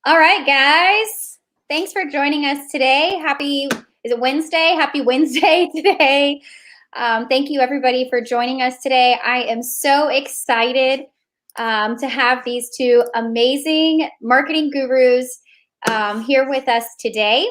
All right, guys. Thanks for joining us today. Is it Wednesday? Happy Wednesday today. Thank you, everybody, for joining us today. I am so excited to have these two amazing marketing gurus here with us today.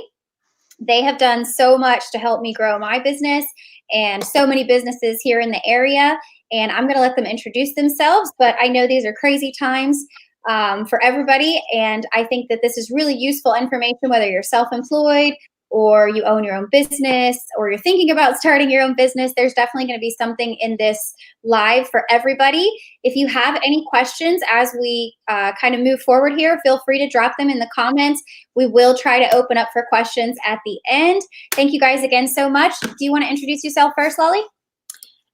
They have done so much to help me grow my business and so many businesses here in the area. And I'm going to let them introduce themselves, but I know these are crazy times for everybody. And I think that this is really useful information, whether you're self-employed or you own your own business or you're thinking about starting your own business. There's definitely going to be something in this live for everybody. If you have any questions as we kind of move forward here, feel free to drop them in the comments. We will try to open up for questions at the end. Thank you guys again so much. Do you want to introduce yourself first, Lollie?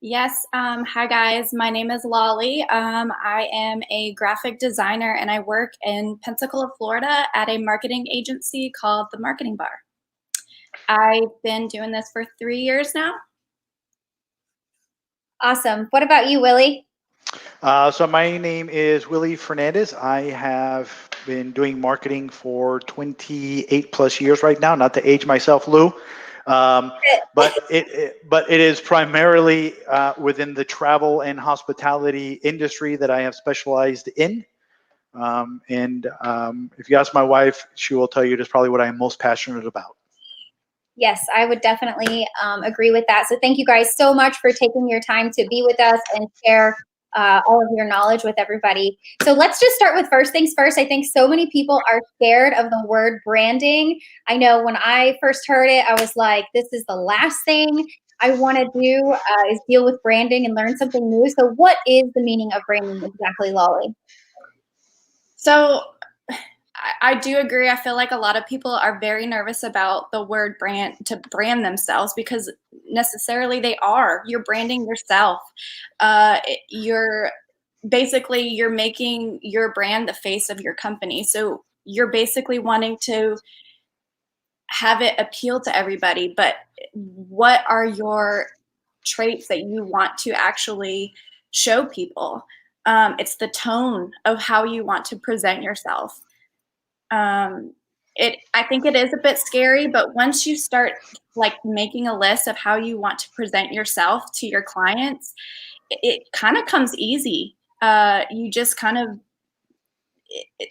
Yes. Hi, guys. My name is Lollie. I am a graphic designer, and I work in Pensacola, Florida at a marketing agency called The Marketing Bar. I've been doing this for 3 years now. Awesome. What about you, Willie? So my name is Willie Fernandez. I have been doing marketing for 28 plus years right now, not to age myself, Lou. But it is primarily within the travel and hospitality industry that I have specialized in. If you ask my wife, she will tell you it is probably what I am most passionate about. Yes, I would definitely agree with that. So thank you guys so much for taking your time to be with us and share all of your knowledge with everybody. So let's just start with first things first. I think so many people are scared of the word branding. I know when I first heard it, I was like, this is the last thing I want to do is deal with branding and learn something new. So what is the meaning of branding exactly, Lollie? So I do agree. I feel like a lot of people are very nervous about the word brand, to brand themselves, because necessarily they are. You're branding yourself. You're making your brand the face of your company. So you're basically wanting to have it appeal to everybody. But what are your traits that you want to actually show people? It's the tone of how you want to present yourself. I think it is a bit scary, but once you start like making a list of how you want to present yourself to your clients, it kind of comes easy. You just kind of,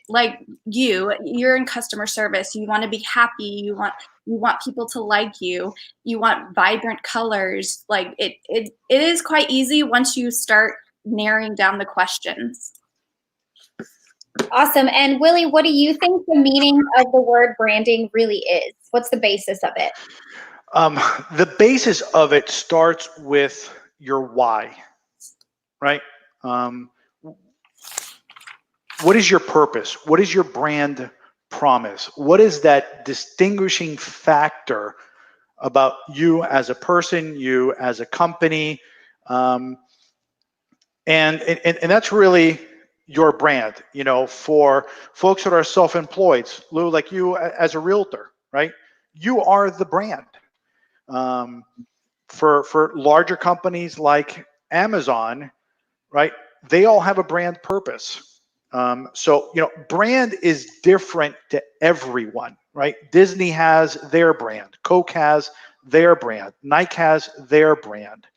like you're in customer service. You want to be happy. You want people to like you. You want vibrant colors. Like it is quite easy once you start narrowing down the questions. Awesome. And Willie, what do you think the meaning of the word branding really is? What's the basis of it? The basis of it starts with your why, right? What is your purpose? What is your brand promise? What is that distinguishing factor about you as a person, you as a company? And that's really your brand, you know, for folks that are self-employed, Lou, like you as a realtor, right? You are the brand. For larger companies like Amazon, right? They all have a brand purpose. So, you know, brand is different to everyone, right? Disney has their brand. Coke has their brand. Nike has their brand.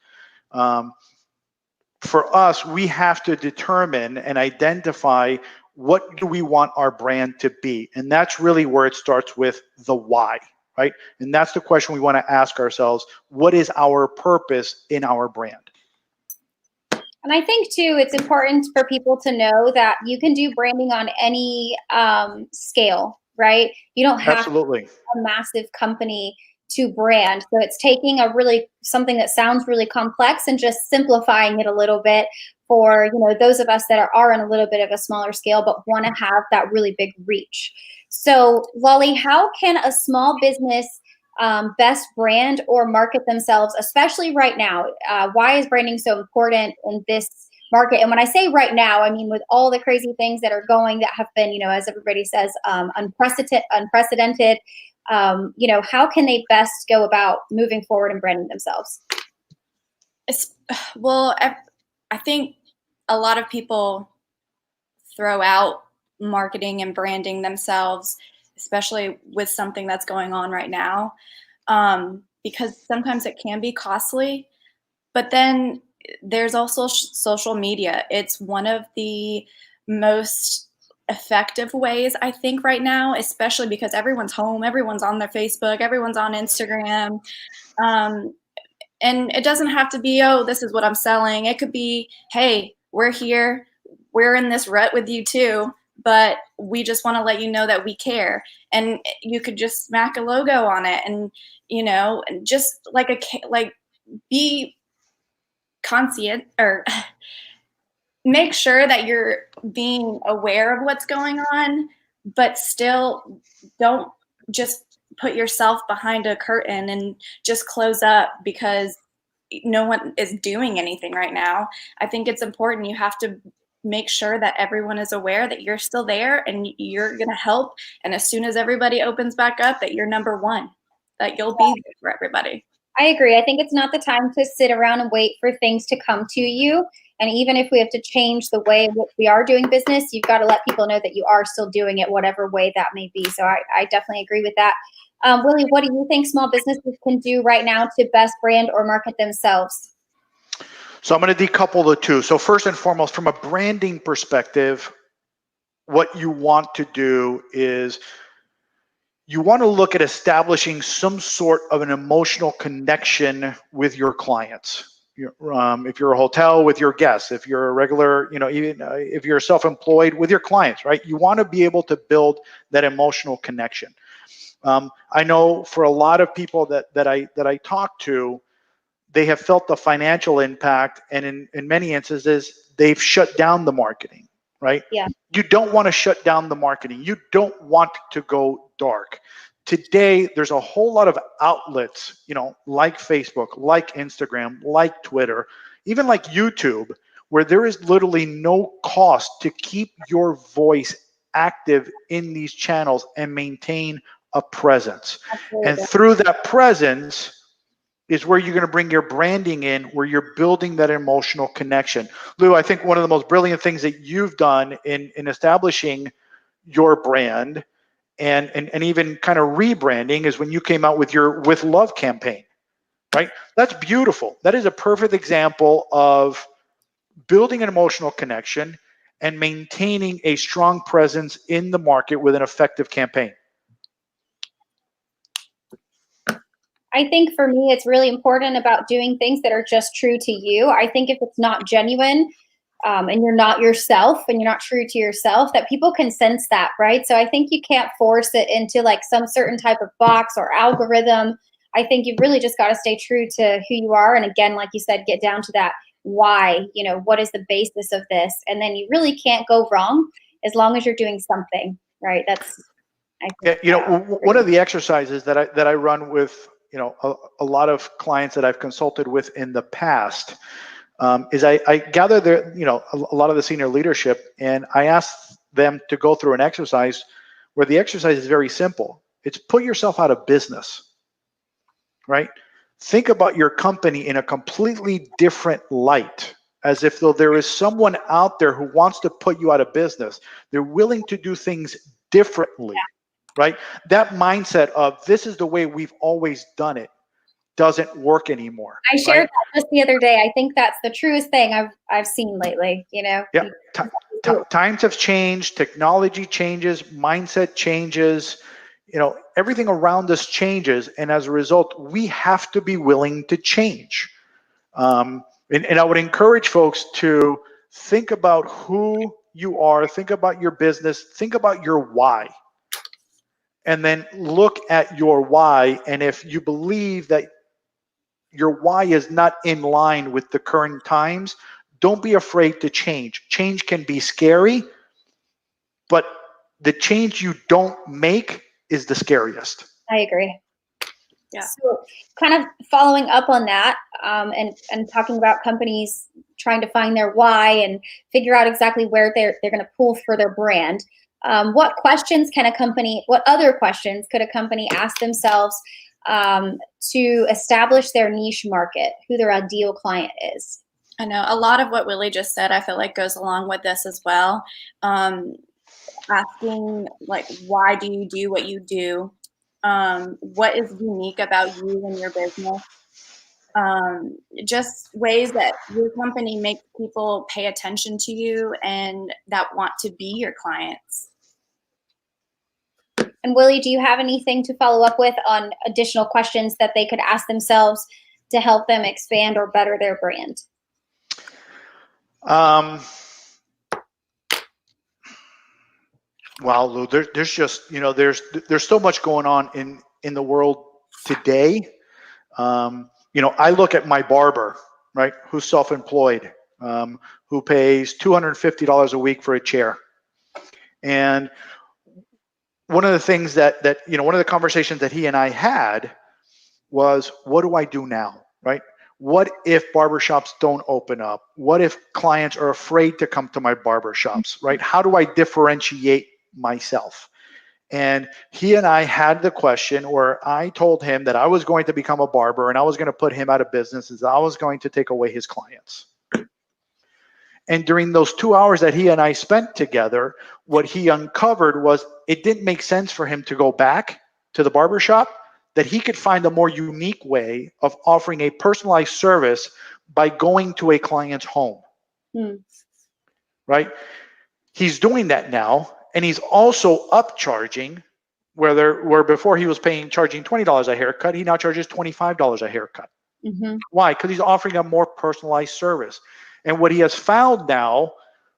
For us, we have to determine and identify what do we want our brand to be. And that's really where it starts with the why, right? And that's the question we want to ask ourselves. What is our purpose in our brand? And I think, too, it's important for people to know that you can do branding on any scale, right? You don't have Absolutely. a massive company to brand. So it's taking something that sounds really complex and just simplifying it a little bit for, you know, those of us that are on a little bit of a smaller scale but want to have that really big reach. So, Lollie, how can a small business best brand or market themselves, especially right now? Why is branding so important in this market? And when I say right now, I mean with all the crazy things that are going that have been, you know, as everybody says, unprecedented. You know, how can they best go about moving forward and branding themselves? Well, I think a lot of people throw out marketing and branding themselves, especially with something that's going on right now, because sometimes it can be costly. But then there's also social media. It's one of the most effective ways, I think, right now, especially because everyone's home, everyone's on their Facebook, everyone's on Instagram. And it doesn't have to be, oh, this is what I'm selling. It could be, hey, we're here, we're in this rut with you too, but we just want to let you know that we care. And you could just smack a logo on it, and just like be conscient, or make sure that you're being aware of what's going on, but still don't just put yourself behind a curtain and just close up because no one is doing anything right now. I think it's important. You have to make sure that everyone is aware that you're still there and you're going to help. And as soon as everybody opens back up, that you're number one, that you'll be there for everybody. I agree. I think it's not the time to sit around and wait for things to come to you. And even if we have to change the way in which we are doing business, you've got to let people know that you are still doing it, whatever way that may be. So I definitely agree with that. Willie, what do you think small businesses can do right now to best brand or market themselves? So I'm going to decouple the two. So first and foremost, from a branding perspective, what you want to do is you want to look at establishing some sort of an emotional connection with your clients. If you're a hotel, with your guests, if you're a regular, even if you're self-employed, with your clients, right? You want to be able to build that emotional connection. I know for a lot of people that I talk to, they have felt the financial impact, and in many instances, they've shut down the marketing, right? Yeah. You don't want to shut down the marketing. You don't want to go dark. Today, there's a whole lot of outlets, like Facebook, like Instagram, like Twitter, even like YouTube, where there is literally no cost to keep your voice active in these channels and maintain a presence. Absolutely. And through that presence is where you're going to bring your branding in, where you're building that emotional connection. Lou, I think one of the most brilliant things that you've done in establishing your brand and even kind of rebranding is when you came out with your With Love campaign, right? That's beautiful. That is a perfect example of building an emotional connection and maintaining a strong presence in the market with an effective campaign. I think for me, it's really important about doing things that are just true to you. I think if it's not genuine and you're not yourself and you're not true to yourself, that people can sense that, right? So I think you can't force it into like some certain type of box or algorithm. I think you've really just got to stay true to who you are. And again, like you said, get down to that why, what is the basis of this? And then you really can't go wrong as long as you're doing something, right? That's, I think, one of the exercises that I run with, a lot of clients that I've consulted with in the past is I gather a lot of the senior leadership, and I ask them to go through an exercise where the exercise is very simple. It's put yourself out of business, right? Think about your company in a completely different light, as if though there is someone out there who wants to put you out of business. They're willing to do things differently. Right? That mindset of this is the way we've always done it doesn't work anymore. I shared that just the other day. I think that's the truest thing I've seen lately. Yeah. Times have changed. Technology changes. Mindset changes. Everything around us changes, and as a result, we have to be willing to change. And I would encourage folks to think about who you are. Think about your business. Think about your why. And then look at your why. And if you believe that your why is not in line with the current times, don't be afraid to change. Change can be scary, but the change you don't make is the scariest. I agree. Yeah. So kind of following up on that and talking about companies trying to find their why and figure out exactly where they're going to pull for their brand. What other questions could a company ask themselves to establish their niche market, who their ideal client is? I know a lot of what Willie just said, I feel like goes along with this as well. asking like, why do you do what you do? What is unique about you and your business? Just ways that your company makes people pay attention to you and that want to be your clients. And Willie, do you have anything to follow up with on additional questions that they could ask themselves to help them expand or better their brand? Wow, Lou, there's just, there's so much going on in the world today. I look at my barber, right, who's self-employed, who pays $250 a week for a chair. And one of the things that one of the conversations that he and I had was, what do I do now, right? What if barbershops don't open up? What if clients are afraid to come to my barbershops, right? How do I differentiate myself? And he and I had the question where I told him that I was going to become a barber and I was going to put him out of business, as I was going to take away his clients. And during those 2 hours that he and I spent together, what he uncovered was it didn't make sense for him to go back to the barbershop, that he could find a more unique way of offering a personalized service by going to a client's home. Right? He's doing that now, and he's also upcharging, where before he was charging $20 a haircut, he now charges $25 a haircut. Why? Because he's offering a more personalized service. And what he has found now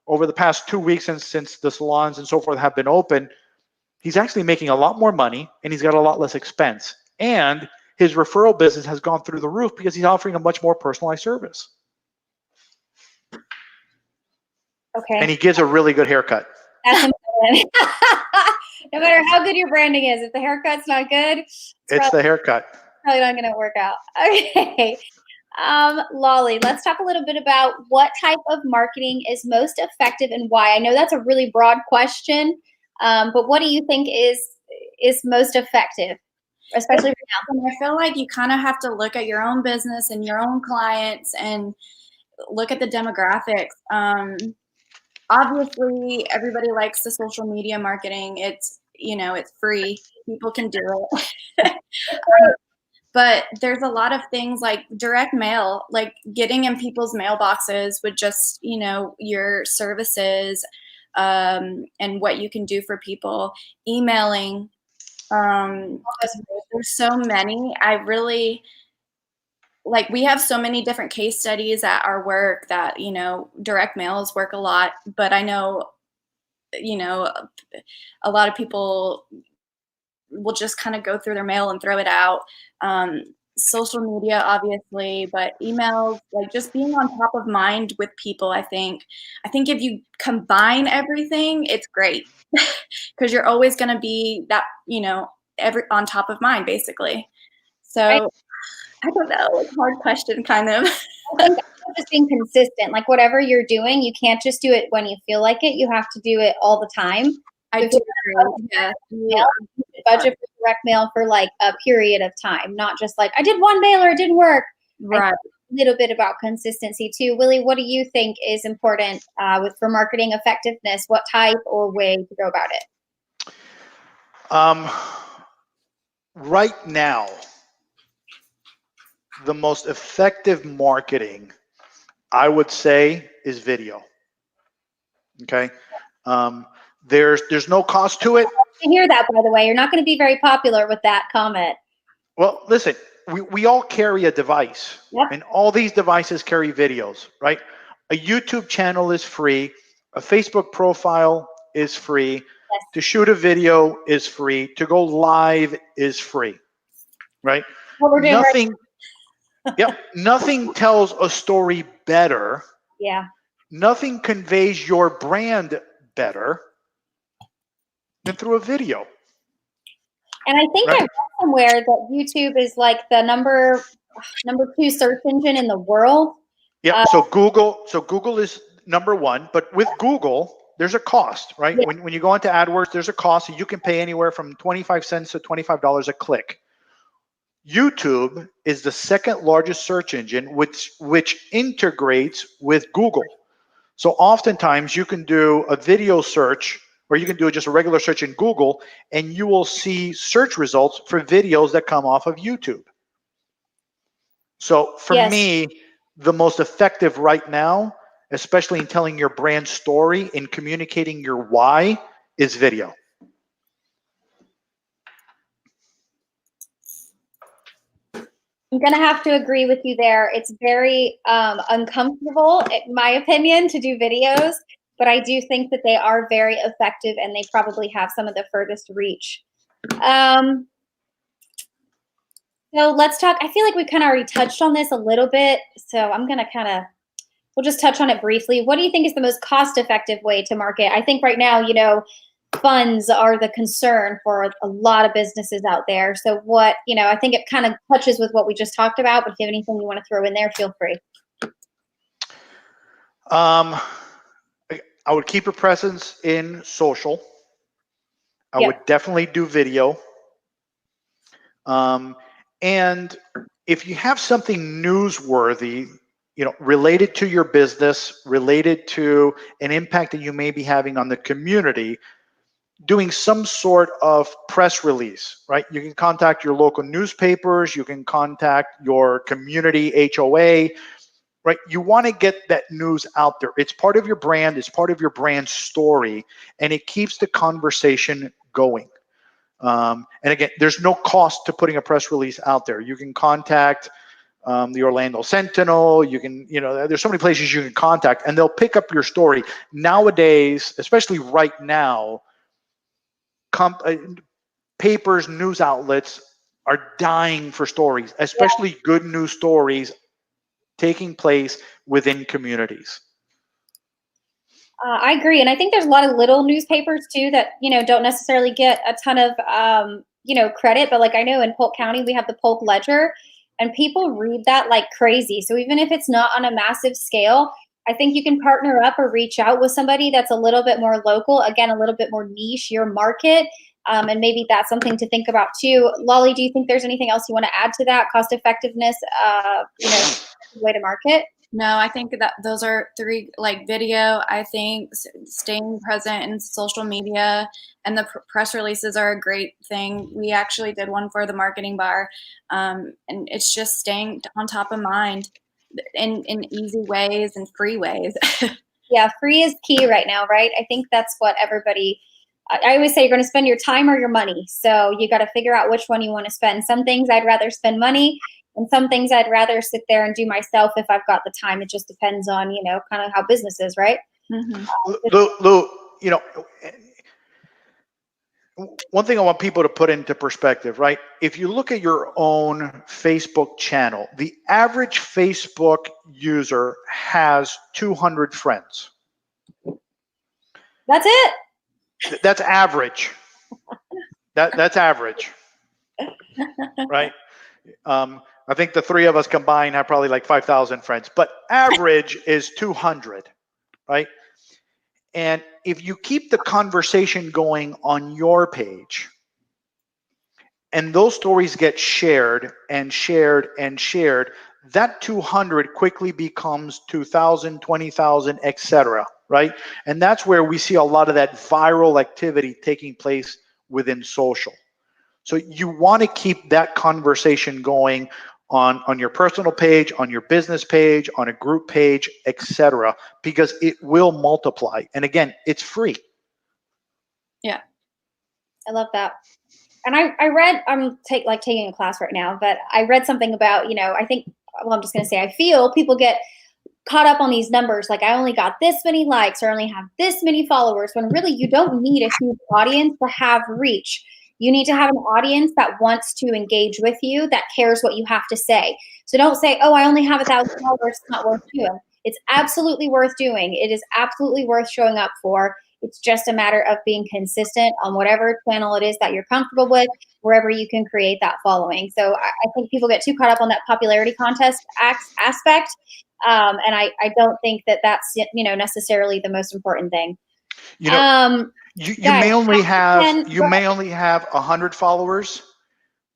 over the past 2 weeks since the salons and so forth have been open, he's actually making a lot more money and he's got a lot less expense. And his referral business has gone through the roof because he's offering a much more personalized service. Okay. And he gives a really good haircut. That's important. No matter how good your branding is, if the haircut's not good, it's the haircut. Probably not going to work out. Okay. Lollie, let's talk a little bit about what type of marketing is most effective and why. I know that's a really broad question, but what do you think is most effective, especially right now? I feel like you kind of have to look at your own business and your own clients and look at the demographics. Obviously, everybody likes the social media marketing. It's free. People can do it. But there's a lot of things like direct mail, like getting in people's mailboxes with just, your services and what you can do for people. Emailing. There's so many. We have so many different case studies at our work that, direct mails work a lot. But I know, a lot of people will just kind of go through their mail and throw it out. Social media, obviously, but emails, like just being on top of mind with people. I think if you combine everything, it's great because you're always going to be that, on top of mind, basically. So right. I don't know, it's a hard question, kind of. I think just being consistent, like whatever you're doing, you can't just do it when you feel like it. You have to do it all the time. I do agree. Yeah. Budget for direct mail for like a period of time, not just like I did one mailer, it didn't work. Right. A little bit about consistency too. Willie, what do you think is important for marketing effectiveness? What type or way to go about it? Right now, the most effective marketing, I would say, is video. Okay. There's no cost to it. I hear that, by the way. You're not going to be very popular with that comment. Well, listen, we all carry a device, yep. And all these devices carry videos, right? A YouTube channel is free. A Facebook profile is free. Yes. To shoot a video is free. To go live is free, right? What we're doing nothing. Yep. Nothing tells a story better. Yeah. Nothing conveys your brand better than through a video. And I think I read somewhere that YouTube is like the number 2 search engine in the world. Yeah. So Google is number 1, but with Google, there's a cost, right? Yeah. When you go into AdWords, there's a cost, and you can pay anywhere from 25 cents to $25 a click. YouTube is the second largest search engine, which integrates with Google. So oftentimes you can do a video search, or you can do just a regular search in Google, and you will see search results for videos that come off of YouTube. So for me, the most effective right now, especially in telling your brand story and communicating your why, is video. I'm going to have to agree with you there. It's very uncomfortable, in my opinion, to do videos, but I do think that they are very effective and they probably have some of the furthest reach. So let's talk. I feel like we kind of already touched on this a little bit, so I'm going to we'll just touch on it briefly. What do you think is the most cost-effective way to market? I think right now, funds are the concern for a lot of businesses out there. So I think it kind of touches with what we just talked about, but if you have anything you want to throw in there, feel free. I would keep a presence in social. I would definitely do video. And if you have something newsworthy, related to your business, related to an impact that you may be having on the community, doing some sort of press release, right? You can contact your local newspapers, you can contact your community HOA, right? You want to get that news out there. It's part of your brand, it's part of your brand story, and it keeps the conversation going. And again, there's no cost to putting a press release out there. You can contact the Orlando Sentinel. You can, there's so many places you can contact, and they'll pick up your story. Nowadays, especially right now, papers, news outlets are dying for stories, especially good news stories taking place within communities. I agree. And I think there's a lot of little newspapers too that, don't necessarily get a ton of, credit. But like I know in Polk County, we have the Polk Ledger and people read that like crazy. So even if it's not on a massive scale, I think you can partner up or reach out with somebody that's a little bit more local, again, a little bit more niche, your market. And maybe that's something to think about too. Lollie, do you think there's anything else you want to add to that? Cost effectiveness, way to market? No, I think that those are three, like video. I think staying present in social media and the press releases are a great thing. We actually did one for the marketing bar, and it's just staying on top of mind in easy ways and free ways. Yeah, free is key right now, right? I think that's what everybody, I always say you're going to spend your time or your money. So you got to figure out which one you want to spend. Some things I'd rather spend money, and some things I'd rather sit there and do myself if I've got the time. It just depends on, kind of how business is, right? Mm-hmm. Lou, one thing I want people to put into perspective, right? If you look at your own Facebook channel, the average Facebook user has 200 friends. That's it. That's average. That's average, right? I think the three of us combined have probably like 5,000 friends, but average is 200, right? And if you keep the conversation going on your page, and those stories get shared and shared and shared, that 200 quickly becomes 2,000, 20,000, etc., right? And that's where we see a lot of that viral activity taking place within social. So you want to keep that conversation going on your personal page, on your business page, on a group page, etc., because it will multiply. And again, it's free. Yeah. I love that. And I read, I'm taking a class right now, but I read something about, I think, I'm just going to say, I feel people get caught up on these numbers. Like I only got this many likes or only have this many followers, when really you don't need a huge audience to have reach. You need to have an audience that wants to engage with you, that cares what you have to say. So don't say, oh, I only have 1,000 followers. It's not worth doing. It's absolutely worth doing. It is absolutely worth showing up for. It's just a matter of being consistent on whatever channel it is that you're comfortable with, wherever you can create that following. So I think people get too caught up on that popularity contest aspect. And I don't think that that's, necessarily the most important thing. You may only have 100 followers,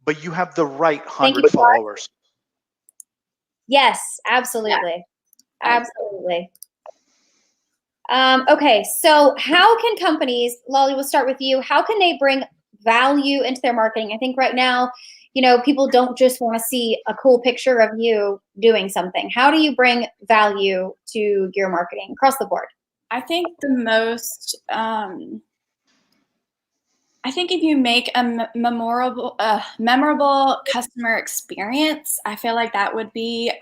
but you have the right 100 followers. Yes, absolutely. Yeah. Absolutely. Okay, so how can companies, Lollie, we'll start with you. How can they bring value into their marketing? I think right now, people don't just want to see a cool picture of you doing something. How do you bring value to your marketing across the board? I think the most, I think if you make a memorable customer experience, I feel like that would be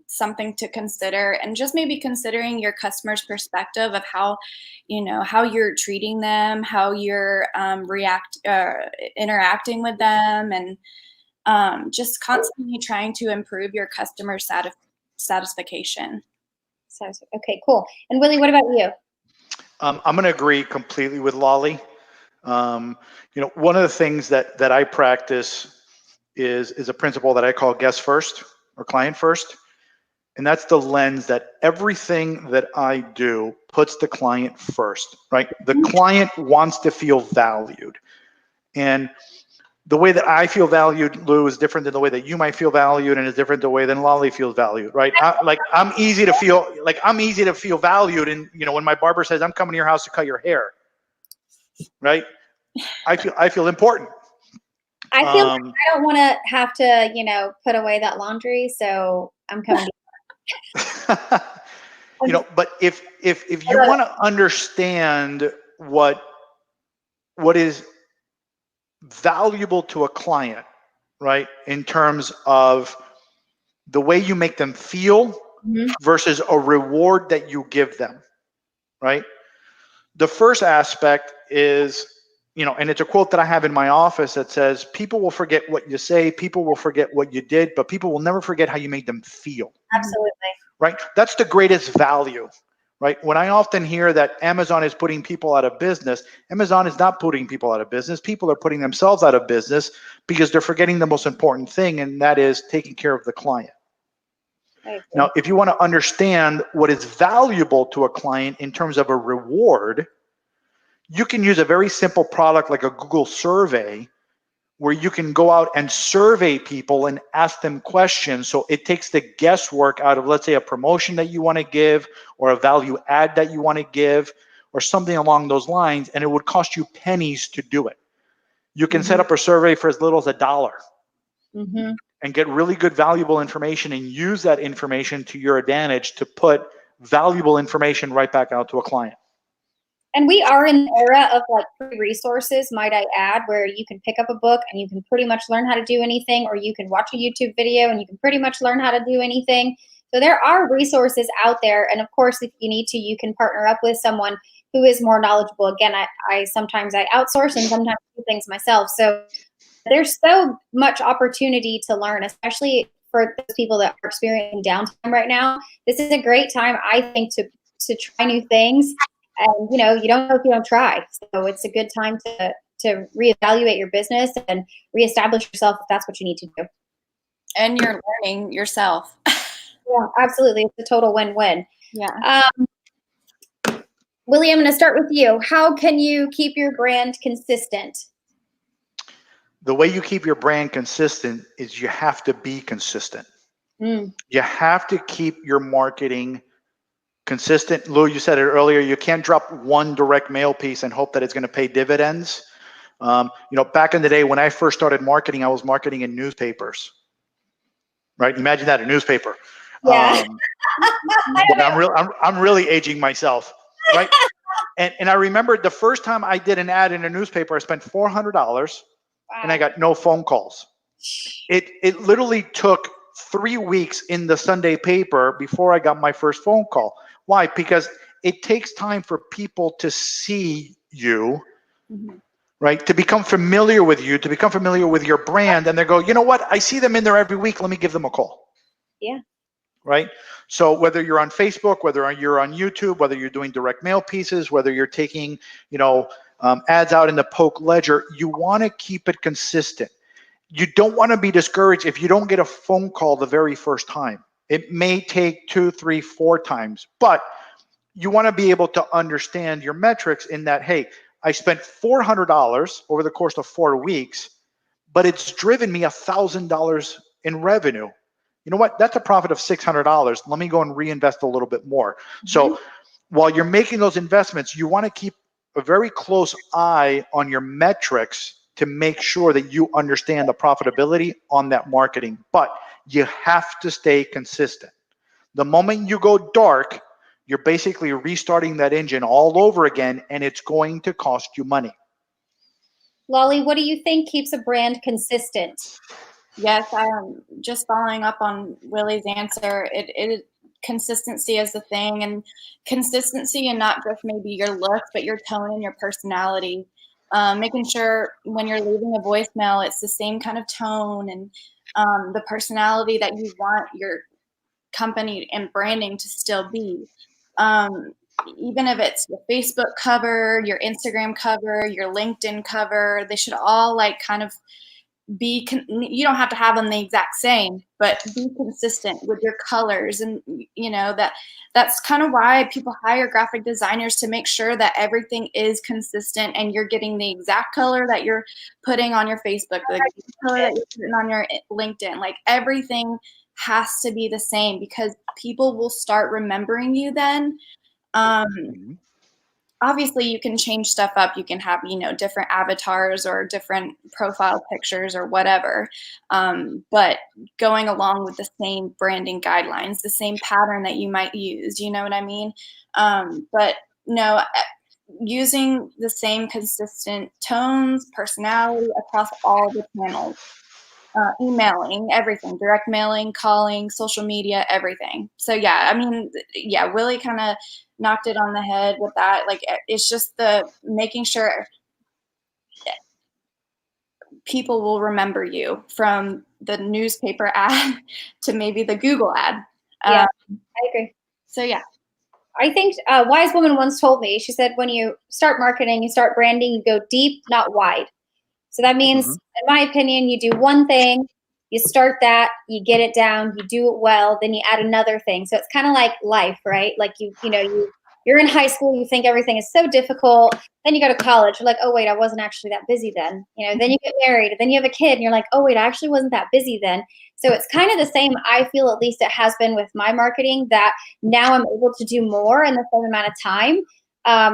something to consider, and just maybe considering your customer's perspective of how you're treating them, how you're interacting with them, and just constantly trying to improve your customer satisfaction. Okay, cool. And Willie, what about you? I'm going to agree completely with Lollie. One of the things that I practice is a principle that I call guest first or client first. And that's the lens that everything that I do puts the client first, right? The client wants to feel valued. And the way that I feel valued, Lou, is different than the way that you might feel valued, and is different the way than Lollie feels valued, right? I'm easy to feel valued. And when my barber says, I'm coming to your house to cut your hair, right? I feel important. I feel like I don't want to have to, put away that laundry, so I'm coming to but if you want to understand what is valuable to a client, right, in terms of the way you make them feel versus a reward that you give them, right? The first aspect is, and it's a quote that I have in my office that says, people will forget what you say, people will forget what you did, but people will never forget how you made them feel. Absolutely. Right? That's the greatest value, right? When I often hear that Amazon is putting people out of business, Amazon is not putting people out of business. People are putting themselves out of business because they're forgetting the most important thing, and that is taking care of the client. Now, if you want to understand what is valuable to a client in terms of a reward, you can use a very simple product like a Google survey, where you can go out and survey people and ask them questions. So it takes the guesswork out of, let's say, a promotion that you want to give, or a value add that you want to give, or something along those lines, and it would cost you pennies to do it. You can set up a survey for as little as $1 and get really good, valuable information, and use that information to your advantage to put valuable information right back out to a client. And we are in the era of free resources, might I add, where you can pick up a book and you can pretty much learn how to do anything, or you can watch a YouTube video and you can pretty much learn how to do anything. So there are resources out there. And of course, if you need to, you can partner up with someone who is more knowledgeable. Again, I sometimes outsource and sometimes do things myself. So there's so much opportunity to learn, especially for those people that are experiencing downtime right now. This is a great time, I think, to try new things. And you don't know if you don't try. So it's a good time to reevaluate your business and reestablish yourself if that's what you need to do. And you're learning yourself. Yeah, absolutely. It's a total win-win. Yeah. Willie, I'm going to start with you. How can you keep your brand consistent? The way you keep your brand consistent is you have to be consistent. You have to keep your marketing consistent. Lou, you said it earlier, you can't drop one direct mail piece and hope that it's going to pay dividends. Back in the day when I first started marketing, I was marketing in newspapers, right? Imagine that, a newspaper. Yeah. I'm really aging myself, right? And I remember the first time I did an ad in a newspaper, I spent $400 and I got no phone calls. It literally took 3 weeks in the Sunday paper before I got my first phone call. Why? Because it takes time for people to see you, right? To become familiar with you, to become familiar with your brand. And they go, you know what? I see them in there every week. Let me give them a call. Yeah. Right? So whether you're on Facebook, whether you're on YouTube, whether you're doing direct mail pieces, whether you're taking, ads out in the Poke Ledger, you want to keep it consistent. You don't want to be discouraged if you don't get a phone call the very first time. It may take 2, 3, 4 times, but you want to be able to understand your metrics in that, hey, I spent $400 over the course of 4 weeks, but it's driven me $1,000 in revenue. You know what? That's a profit of $600. Let me go and reinvest a little bit more. So while you're making those investments, you want to keep a very close eye on your metrics to make sure that you understand the profitability on that marketing. But you have to stay consistent. The moment you go dark, you're basically restarting that engine all over again, and it's going to cost you money. Lollie, what do you think keeps a brand consistent? Yes, just following up on Willie's answer, consistency is the thing, and consistency and not just maybe your look, but your tone and your personality. Making sure when you're leaving a voicemail, it's the same kind of tone and the personality that you want your company and branding to still be. Even if it's your Facebook cover, your Instagram cover, your LinkedIn cover, they should all like kind of be, you don't have to have them the exact same, but be consistent with your colors. And you know, that's kind of why people hire graphic designers, to make sure that everything is consistent and you're getting the exact color that you're putting on your Facebook, the color that you're putting on your LinkedIn. Like everything has to be the same, because people will start remembering you then. Obviously you can change stuff up. You can have, different avatars or different profile pictures or whatever. But going along with the same branding guidelines, the same pattern that you might use, you know what I mean? But no, using the same consistent tones, personality across all the channels. Emailing, everything, direct mailing, calling, social media, everything. So yeah, Willie kind of knocked it on the head with that. Like, it's just the making sure people will remember you, from the newspaper ad to maybe the Google ad. Yeah, I agree. So yeah. I think a wise woman once told me, she said, when you start marketing, you start branding, you go deep, not wide. So that means, in my opinion, you do one thing, you start that, you get it down, you do it well, then you add another thing. So it's kind of like life, right? Like you're in high school, you think everything is so difficult. Then you go to college, you're like, oh wait, I wasn't actually that busy then. Then you get married, then you have a kid, and you're like, oh wait, I actually wasn't that busy then. So it's kind of the same. I feel, at least it has been with my marketing, that now I'm able to do more in the same amount of time.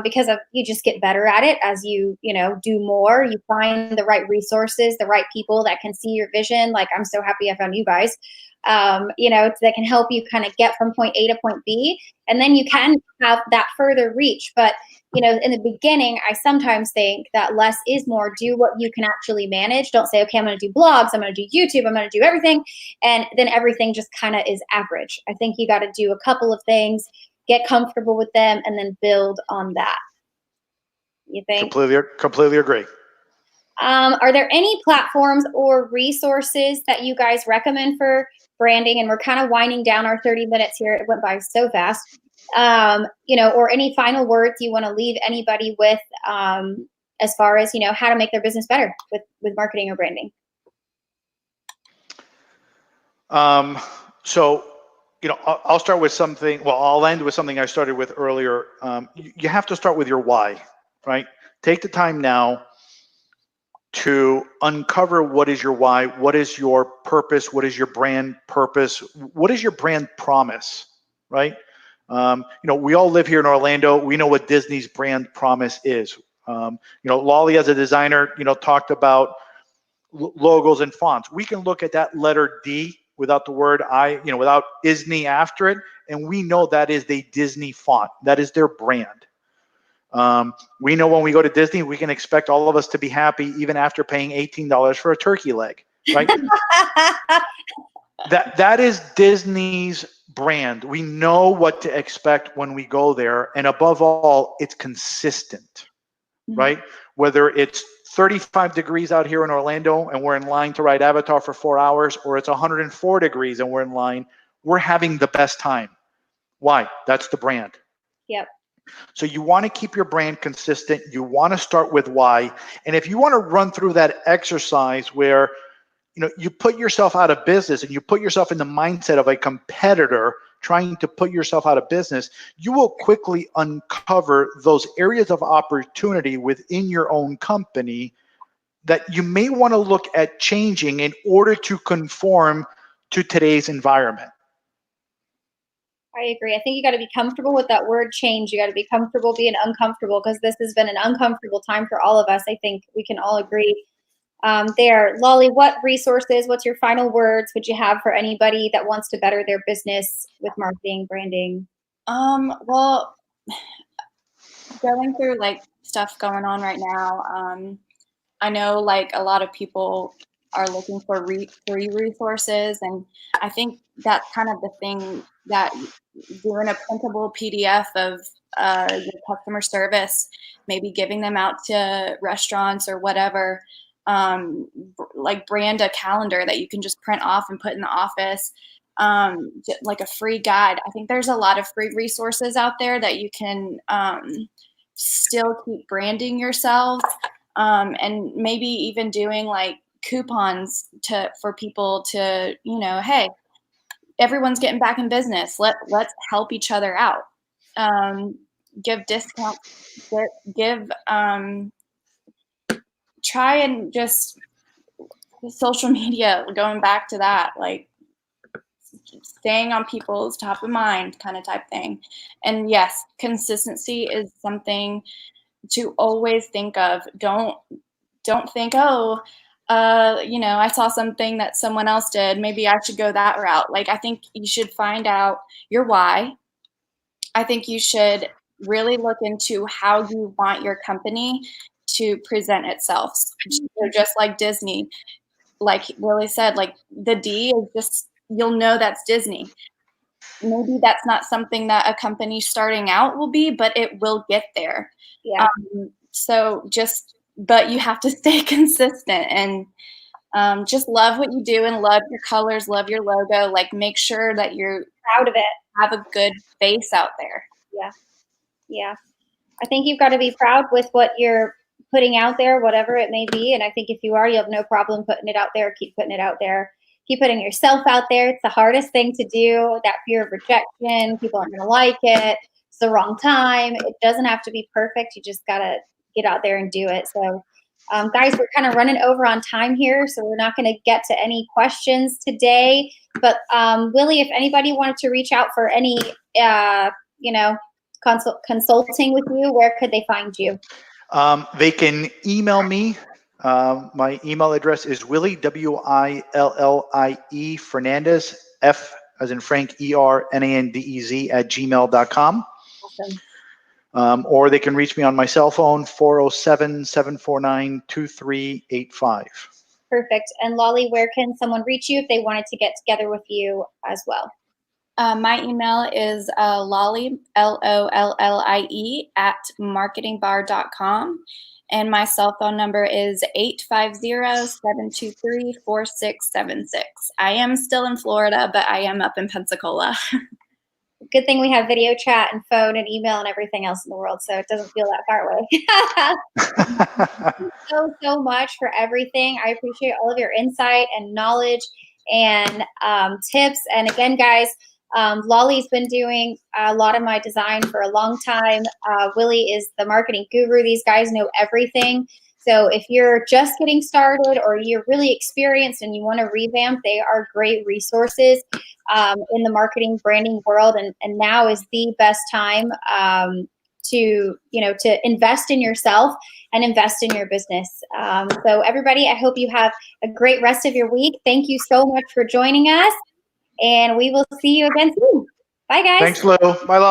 Because you just get better at it as you do more. You find the right resources, the right people that can see your vision. Like, I'm so happy I found you guys, that can help you kind of get from point A to point B. And then you can have that further reach. But, in the beginning, I sometimes think that less is more. Do what you can actually manage. Don't say, okay, I'm going to do blogs, I'm going to do YouTube, I'm going to do everything. And then everything just kind of is average. I think you got to do a couple of things, get comfortable with them, and then build on that. You think? Completely agree. Are there any platforms or resources that you guys recommend for branding? And we're kind of winding down our 30 minutes here. It went by so fast. Or any final words you want to leave anybody with, as far as, how to make their business better with marketing or branding? So, I'll start with something. Well, I'll end with something I started with earlier. You have to start with your why, right? Take the time now to uncover what is your why, what is your purpose, what is your brand purpose, what is your brand promise, right? We all live here in Orlando. We know what Disney's brand promise is. Lollie, as a designer, talked about logos and fonts. We can look at that letter D without the word without Disney after it, and we know that is the Disney font. That is their brand. We know when we go to Disney, we can expect all of us to be happy even after paying $18 for a turkey leg, right? That is Disney's brand. We know what to expect when we go there, and above all, it's consistent, right? Whether it's 35 degrees out here in Orlando and we're in line to ride Avatar for 4 hours, or it's 104 degrees and we're in line, we're having the best time. Why? That's the brand. Yep. So you want to keep your brand consistent. You want to start with why. And if you want to run through that exercise where you put yourself out of business and you put yourself in the mindset of a competitor trying to put yourself out of business, you will quickly uncover those areas of opportunity within your own company that you may want to look at changing in order to conform to today's environment. I agree. I think you got to be comfortable with that word change. You got to be comfortable being uncomfortable, because this has been an uncomfortable time for all of us. I think we can all agree there. Lollie, what resources, what's your final words would you have for anybody that wants to better their business with marketing, branding? Well, going through like stuff going on right now, I know like a lot of people are looking for free resources, and I think that's kind of the thing, that doing a printable PDF of your customer service, maybe giving them out to restaurants or whatever, like brand a calendar that you can just print off and put in the office, like a free guide. I think there's a lot of free resources out there that you can still keep branding yourself, and maybe even doing like coupons for people to, hey, everyone's getting back in business. Let's help each other out. Give discounts. Try and just social media. Going back to that, like staying on people's top of mind kind of type thing. And yes, consistency is something to always think of. Don't think, oh, I saw something that someone else did, maybe I should go that route. Like, I think you should find out your why. I think you should really look into how you want your company to present itself. So just like Disney, like Willie said, like the D is just, you'll know that's Disney. Maybe that's not something that a company starting out will be, but it will get there. Yeah. But you have to stay consistent, and just love what you do, and love your colors, love your logo. Like, make sure that you're Proud of it. have a good face out there. Yeah. Yeah. I think you've got to be proud with what you're putting out there, whatever it may be. And I think if you are, you have no problem putting it out there. Keep putting it out there. Keep putting yourself out there. It's the hardest thing to do. That fear of rejection. People aren't going to like it. It's the wrong time. It doesn't have to be perfect. You just got to get out there and do it. So, guys, we're kind of running over on time here, so we're not going to get to any questions today. But Willie, if anybody wanted to reach out for any, consulting with you, where could they find you? They can email me. My email address is Willie, Willie, Fernandez, F as in Frank, ERNANDEZ @gmail.com. Awesome. Or they can reach me on my cell phone, 407-749-2385. Perfect. And Lollie, where can someone reach you if they wanted to get together with you as well? My email is Lollie, LOLLIE @marketingbar.com. And my cell phone number is 850-723-4676. I am still in Florida, but I am up in Pensacola. Good thing we have video chat and phone and email and everything else in the world, so it doesn't feel that far away. Thank you so much for everything. I appreciate all of your insight and knowledge and tips. And again, guys, Lollie's been doing a lot of my design for a long time. Willie is the marketing guru. These guys know everything. So if you're just getting started or you're really experienced and you want to revamp, they are great resources in the marketing branding world. And now is the best time to invest in yourself and invest in your business. So everybody, I hope you have a great rest of your week. Thank you so much for joining us. And we will see you again soon. Bye, guys. Thanks, Lou. Bye, Lollie.